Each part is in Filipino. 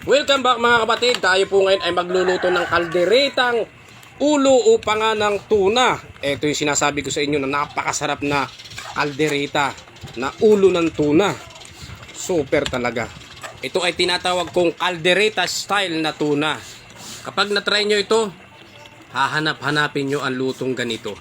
Welcome back mga kapatid. Tayo po ngayon ay magluluto ng kalderetang ulo o panga ng tuna. Ito yung sinasabi ko sa inyo na napakasarap na kaldereta na ulo ng tuna. Super talaga. Ito ay tinatawag kong kaldereta style na tuna. Kapag na-try nyo ito, hahanap-hanapin nyo ang lutong ganito.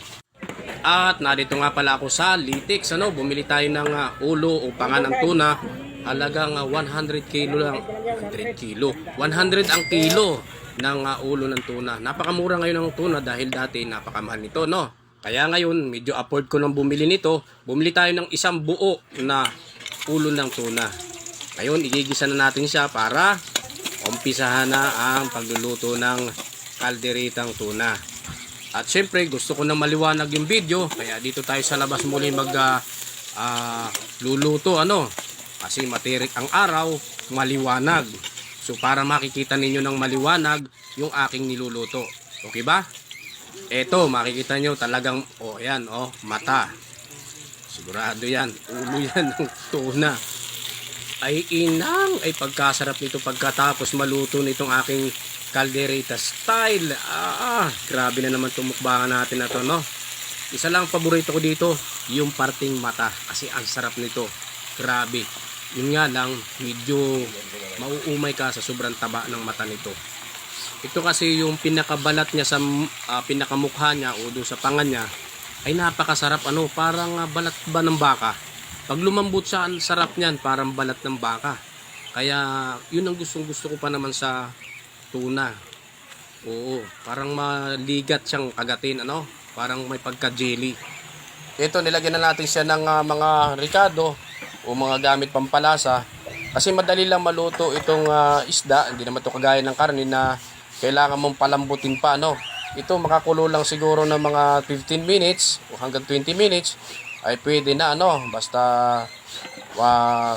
At narito nga pala ako sa Litix. Bumili tayo ng ulo o panga ng tuna. Halagang 100 kilo lang. 100 kilo. 100 ang kilo ng ulo ng tuna. Napakamura ngayon ng tuna dahil dati napakamahal nito, no? Kaya ngayon, medyo afford ko nang bumili nito. Bumili tayo ng isang buo na ulo ng tuna. Ngayon, igigisa na natin siya para umpisahan na ang pagluluto ng kalderetang tuna. At syempre, gusto ko na maliwanag yung video. Kaya dito tayo sa labas muli luluto, Kasi matirik ang araw, maliwanag. So para makikita ninyo ng maliwanag yung aking niluluto. Okay ba? Eto, makikita nyo talagang, yan, mata. Sigurado yan, ulo yan ng tuna. Ay inang, ay pagkasarap nito pagkatapos maluto nitong aking kaldereta style. Grabe na naman tumukbangan natin na to, no? Isa lang paborito ko dito, yung parting mata. Kasi ang sarap nito. Grabe. Yun nga lang, medyo mauumay ka sa sobrang taba ng mata nito. Ito kasi yung pinakabalat niya sa pinakamukha niya o doon sa panga niya ay napakasarap, parang balat ba ng baka. Pag lumambot siya, ang sarap niyan, parang balat ng baka. Kaya yun ang gusto ko pa naman sa tuna. Oo, parang maligat siyang kagatin, parang may pagka-jelly. Ito, nilagyan na natin siya ng mga ricado o mga gamit pampalasa. Kasi madali lang maluto itong isda. Hindi naman ito kagaya ng karne na kailangan mong palambutin pa, Ito, makakulo lang siguro ng mga 15 minutes o hanggang 20 minutes ay pwede na, Basta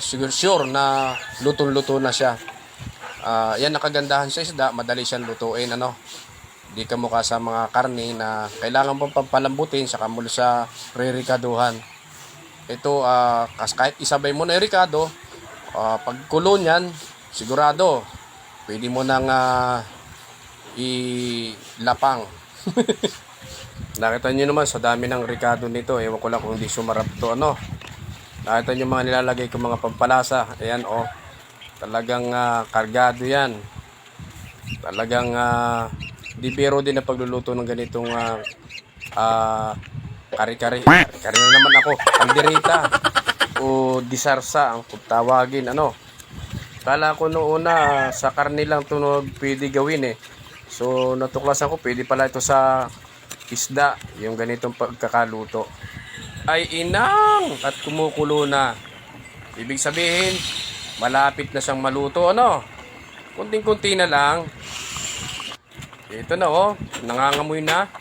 sure na lutong-luto na siya. Yan nakagandahan sa isda, madali siyang lutuin, Hindi ka mukha sa mga karne na kailangan mong pampalambutin saka mo sa re-ricaduhan. Ito, kahit isabay mo na yung ricado, pagkulo niyan, sigurado, pwede mo nang ilapang. Nakita nyo naman sa dami ng ricado nito, ewan ko lang kung hindi sumarap to, Nakita nyo mga nilalagay ko mga pampalasa, ayan, talagang kargado yan. Talagang di biro din na pagluluto ng ganitong kari-kari. Kari na naman ako. Kaldereta o disarsa ang tawagin, Kala ko noon sa karne lang ito pwede gawin, So natuklasan ko pwede pala ito sa isda, yung ganitong pagkakaluto. Ay inang! At kumukulo na. Ibig sabihin, malapit na siyang maluto, Kunting-kunti na lang. Ito na, nangangamoy na.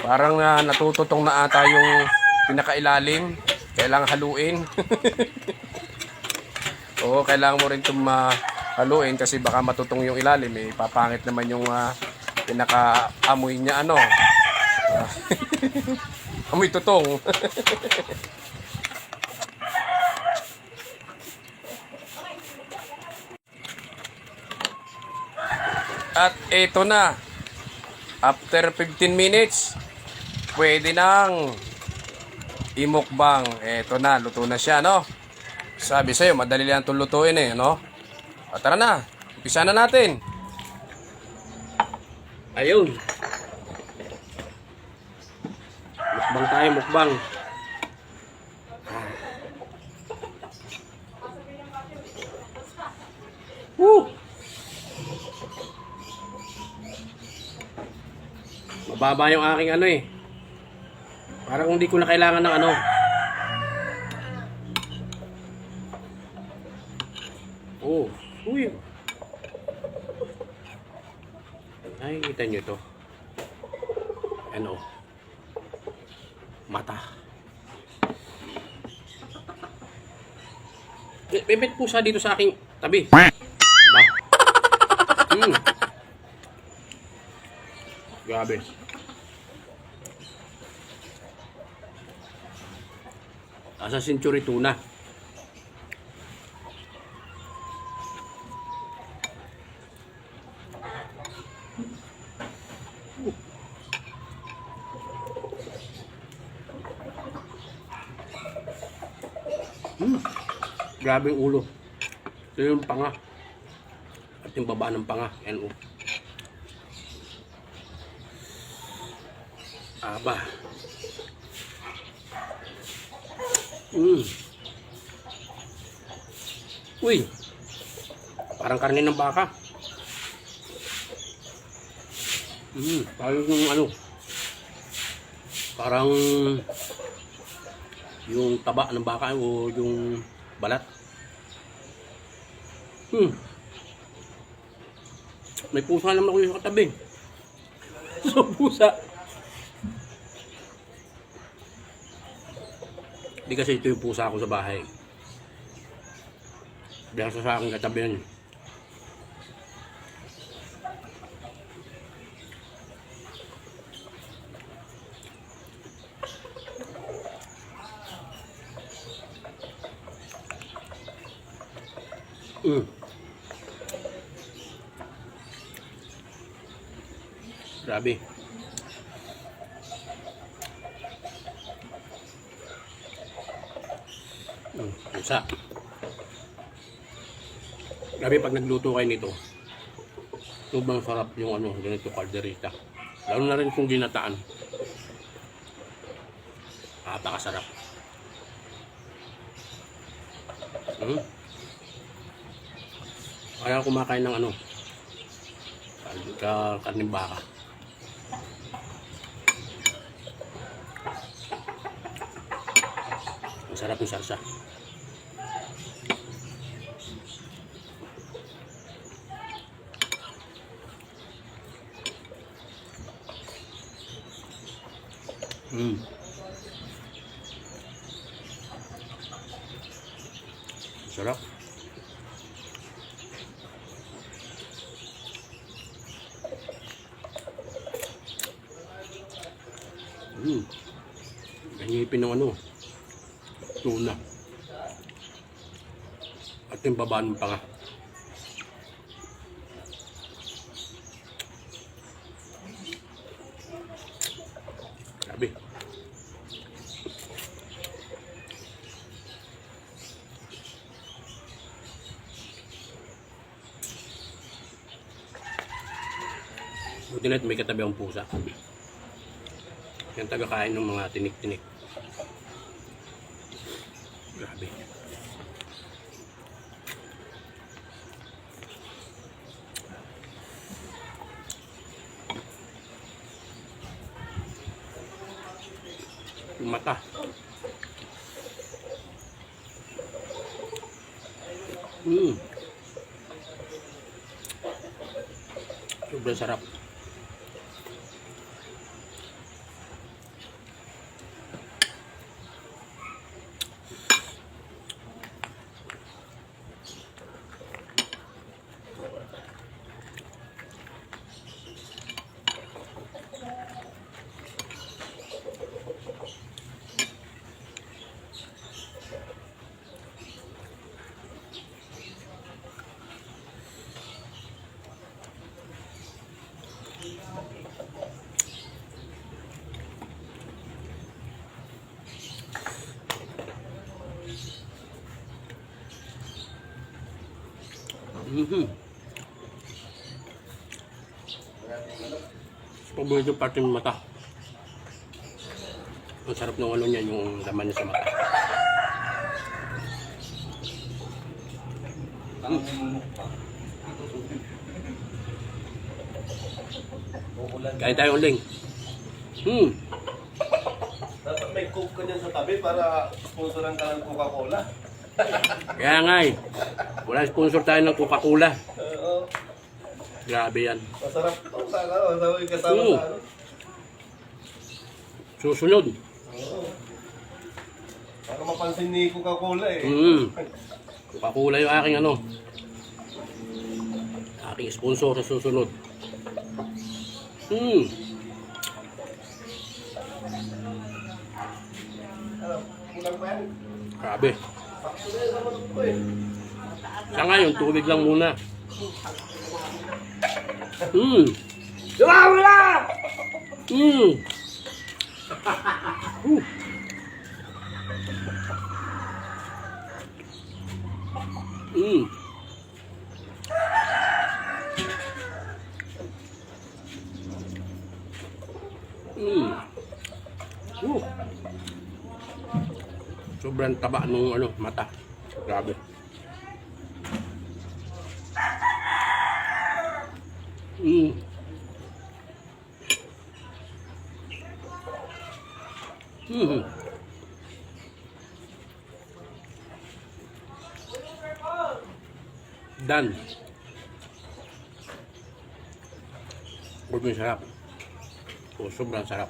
Parang natututong na ata yung pinakailalim. Kailangan haluin. Kailangan mo rin itong haluin kasi baka matutong yung ilalim. Papangit naman yung pinakaamoy niya, amoy tutong. At ito na. After 15 minutes, pwede nang imukbang. Ito na, luto na siya, Sabi sa'yo, madali lang itong lutuin, At tara na, umpisa na natin. Ayun. Mukbang tayo, mukbang. Woo! Mababa yung aking Parang hindi ko na kailangan ng uy. Ay, kita nyo ito. Mata. Bebet pusa dito sa aking tabi. Diba? Grabe. Asa century tuna. Grabe yung ulo. Ito yung panga. At yung baba ng panga. Yan o. Aba. Uy. Parang karne ng baka. Parang yung ano. Parang yung taba ng baka o yung balat. May pusa naman ako yung katabi. So pusa. Di kasi ito yung pusa ko sa bahay. Dahil sa aking katabi yan. Grabe. Pusa. Grabe pag nagluto kayo nito. Sobrang sarap yung ano, ganito kaldereta. Lalo na rin kung ginataan. Napakasarap. Kaya kumakain ng ano, karning baka. Masarap yung sarsa. Sarap. Ganipin ng ano, tuna. At yung baba ng panga. Grabe. Buti na may katabi ang pusa. Yung taga-kain ng mga tinik-tinik. Grabe. Yung mata. Sobrang sarap. Paborito yung parte ng mata. Ang sarap ng ano niya, yung laman niya sa mata. Kain tayo uling. Dapat may coke ka dyan sa tabi para sponsoran ka ng Coca-Cola. Kaya nga eh. Wala sponsor tayo ng Coca-Cola. Oo. Grabe yan. Masarap ito. Sana masarap yung kasama sa ano. Susunod. Oo. Para mapansin ni Coca-Cola eh. Coca-Cola yung aking ano. Aking sponsor sa susunod. Ano? Kulang pa yan? Grabe. Sakto na yun sa manok ko eh. Sa ngayon, tubig lang muna. Wala! Mm. Mm. Sobrang taba nung ano, mata. Grabe. Mm. Mm. Done. Sobrang sarap. Oh, sobrang sarap.